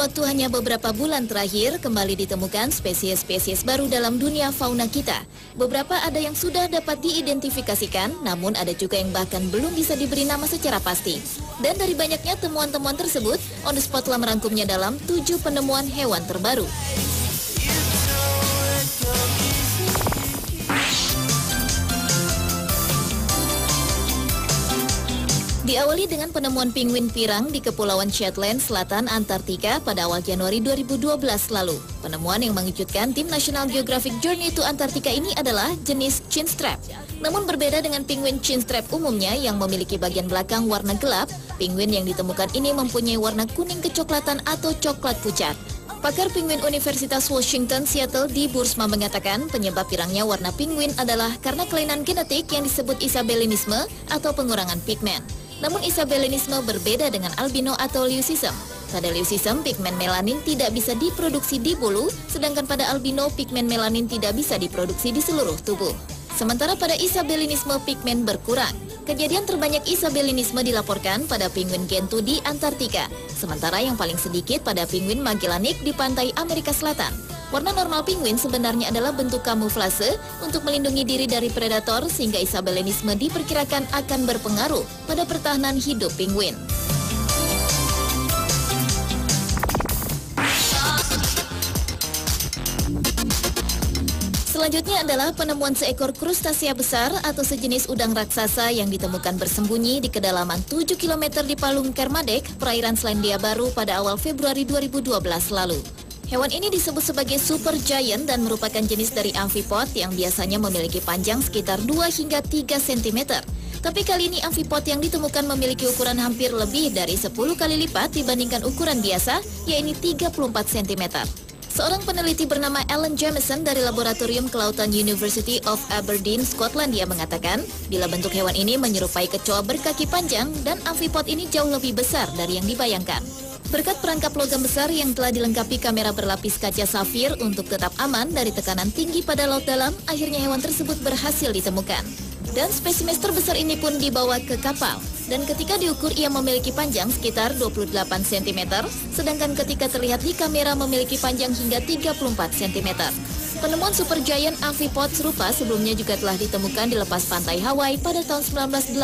waktu hanya beberapa bulan terakhir, kembali ditemukan spesies-spesies baru dalam dunia fauna kita. Beberapa ada yang sudah dapat diidentifikasikan, namun ada juga yang bahkan belum bisa diberi nama secara pasti. Dan dari banyaknya temuan-temuan tersebut, On The Spot telah merangkumnya dalam 7 penemuan hewan terbaru. Diawali dengan penemuan penguin pirang di Kepulauan Shetland, Selatan Antartika pada awal Januari 2012 lalu. Penemuan yang mengejutkan tim National Geographic Journey to Antartika ini adalah jenis chinstrap. Namun berbeda dengan penguin chinstrap umumnya yang memiliki bagian belakang warna gelap, penguin yang ditemukan ini mempunyai warna kuning kecoklatan atau coklat pucat. Pakar penguin Universitas Washington Seattle di Bursma mengatakan penyebab pirangnya warna penguin adalah karena kelainan genetik yang disebut isabellinisme atau pengurangan pigmen. Namun isabellinisme berbeda dengan albino atau leucism. Pada leucism, pigmen melanin tidak bisa diproduksi di bulu, sedangkan pada albino, pigmen melanin tidak bisa diproduksi di seluruh tubuh. Sementara pada isabellinisme, pigmen berkurang. Kejadian terbanyak isabellinisme dilaporkan pada penguin Gentoo di Antartika, sementara yang paling sedikit pada penguin Magellanik di pantai Amerika Selatan. Warna normal penguin sebenarnya adalah bentuk kamuflase untuk melindungi diri dari predator, sehingga isabellinisme diperkirakan akan berpengaruh pada pertahanan hidup penguin. Selanjutnya adalah penemuan seekor krustasea besar atau sejenis udang raksasa yang ditemukan bersembunyi di kedalaman 7 km di Palung Kermadec, perairan Selandia Baru pada awal Februari 2012 lalu. Hewan ini disebut sebagai super giant dan merupakan jenis dari amphipod yang biasanya memiliki panjang sekitar 2 hingga 3 cm. Tapi kali ini amphipod yang ditemukan memiliki ukuran hampir lebih dari 10 kali lipat dibandingkan ukuran biasa, yaitu 34 cm. Seorang peneliti bernama Alan Jamieson dari Laboratorium Kelautan University of Aberdeen, Skotlandia mengatakan, bila bentuk hewan ini menyerupai kecoa berkaki panjang dan amphipod ini jauh lebih besar dari yang dibayangkan. Berkat perangkap logam besar yang telah dilengkapi kamera berlapis kaca safir untuk tetap aman dari tekanan tinggi pada laut dalam, akhirnya hewan tersebut berhasil ditemukan. Dan spesimen terbesar ini pun dibawa ke kapal. Dan ketika diukur ia memiliki panjang sekitar 28 cm, sedangkan ketika terlihat di kamera memiliki panjang hingga 34 cm. Penemuan supergiant amphipod serupa sebelumnya juga telah ditemukan di lepas pantai Hawaii pada tahun 1980.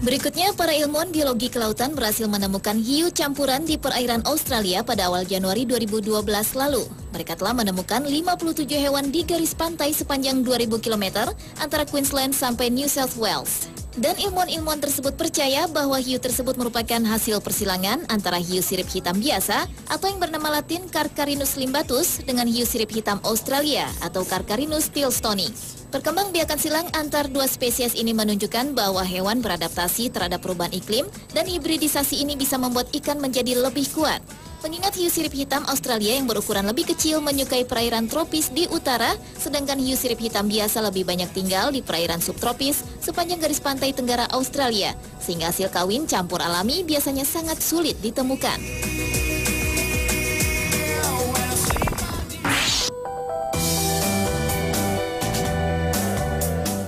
Berikutnya, para ilmuwan biologi kelautan berhasil menemukan hiu campuran di perairan Australia pada awal Januari 2012 lalu. Mereka telah menemukan 57 hewan di garis pantai sepanjang 2000 km antara Queensland sampai New South Wales. Dan ilmuwan-ilmuwan tersebut percaya bahwa hiu tersebut merupakan hasil persilangan antara hiu sirip hitam biasa atau yang bernama latin Carcharinus limbatus dengan hiu sirip hitam Australia atau Carcharinus tilstoni. Perkembangbiakan silang antar dua spesies ini menunjukkan bahwa hewan beradaptasi terhadap perubahan iklim dan hibridisasi ini bisa membuat ikan menjadi lebih kuat. Mengingat hiu sirip hitam Australia yang berukuran lebih kecil menyukai perairan tropis di utara, sedangkan hiu sirip hitam biasa lebih banyak tinggal di perairan subtropis sepanjang garis pantai tenggara Australia, sehingga hasil kawin campur alami biasanya sangat sulit ditemukan.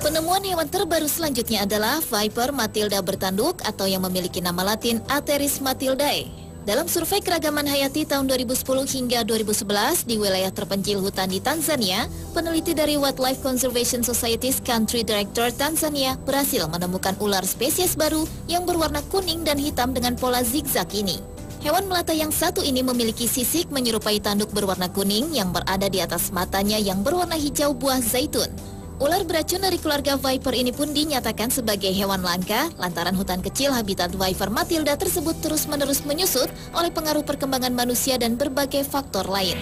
Penemuan hewan terbaru selanjutnya adalah Viper matilda bertanduk atau yang memiliki nama latin Ateris matildae. Dalam survei keragaman hayati tahun 2010 hingga 2011 di wilayah terpencil hutan di Tanzania, peneliti dari Wildlife Conservation Society's Country Director Tanzania berhasil menemukan ular spesies baru yang berwarna kuning dan hitam dengan pola zigzag ini. Hewan melata yang satu ini memiliki sisik menyerupai tanduk berwarna kuning yang berada di atas matanya yang berwarna hijau buah zaitun. Ular beracun dari keluarga Viper ini pun dinyatakan sebagai hewan langka lantaran hutan kecil habitat Viper matilda tersebut terus-menerus menyusut oleh pengaruh perkembangan manusia dan berbagai faktor lain.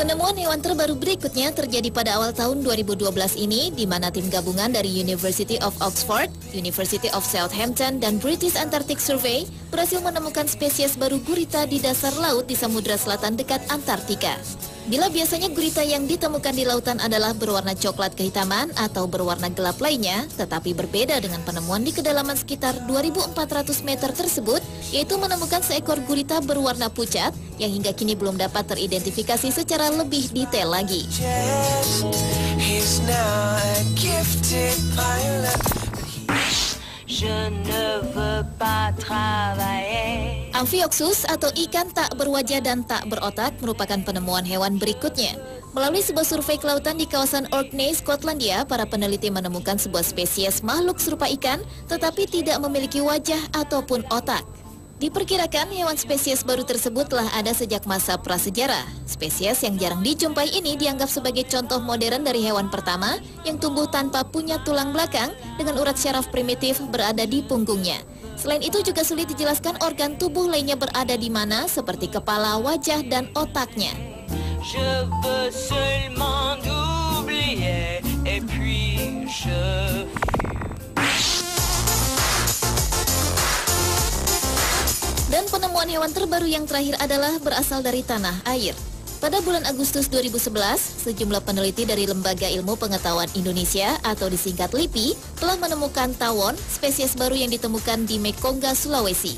Penemuan hewan terbaru berikutnya terjadi pada awal tahun 2012 ini, di mana tim gabungan dari University of Oxford, University of Southampton, dan British Antarctic Survey berhasil menemukan spesies baru gurita di dasar laut di Samudra Selatan dekat Antartika. Bila biasanya gurita yang ditemukan di lautan adalah berwarna coklat kehitaman atau berwarna gelap lainnya, tetapi berbeda dengan penemuan di kedalaman sekitar 2.400 meter tersebut, yaitu menemukan seekor gurita berwarna pucat yang hingga kini belum dapat teridentifikasi secara lebih detail lagi. Amphioxus atau ikan tak berwajah dan tak berotak merupakan penemuan hewan berikutnya. Melalui sebuah survei kelautan di kawasan Orkney, Skotlandia, para peneliti menemukan sebuah spesies makhluk serupa ikan tetapi tidak memiliki wajah ataupun otak. Diperkirakan hewan spesies baru tersebut telah ada sejak masa prasejarah. Spesies yang jarang dijumpai ini dianggap sebagai contoh modern dari hewan pertama yang tumbuh tanpa punya tulang belakang dengan urat syaraf primitif berada di punggungnya. Selain itu juga sulit dijelaskan organ tubuh lainnya berada di mana seperti kepala, wajah, dan otaknya. Dan penemuan hewan terbaru yang terakhir adalah berasal dari tanah air. Pada bulan Agustus 2011, sejumlah peneliti dari Lembaga Ilmu Pengetahuan Indonesia atau disingkat LIPI telah menemukan tawon, spesies baru yang ditemukan di Mekonga, Sulawesi.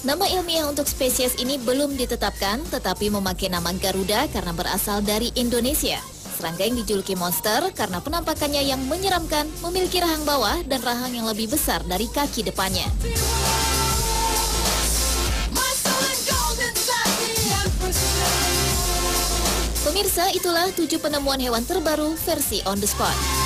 Nama ilmiah untuk spesies ini belum ditetapkan, tetapi memakai nama Garuda karena berasal dari Indonesia. Serangga yang dijuluki monster karena penampakannya yang menyeramkan, memiliki rahang bawah dan rahang yang lebih besar dari kaki depannya. Pemirsa, itulah 7 penemuan hewan terbaru versi On The Spot.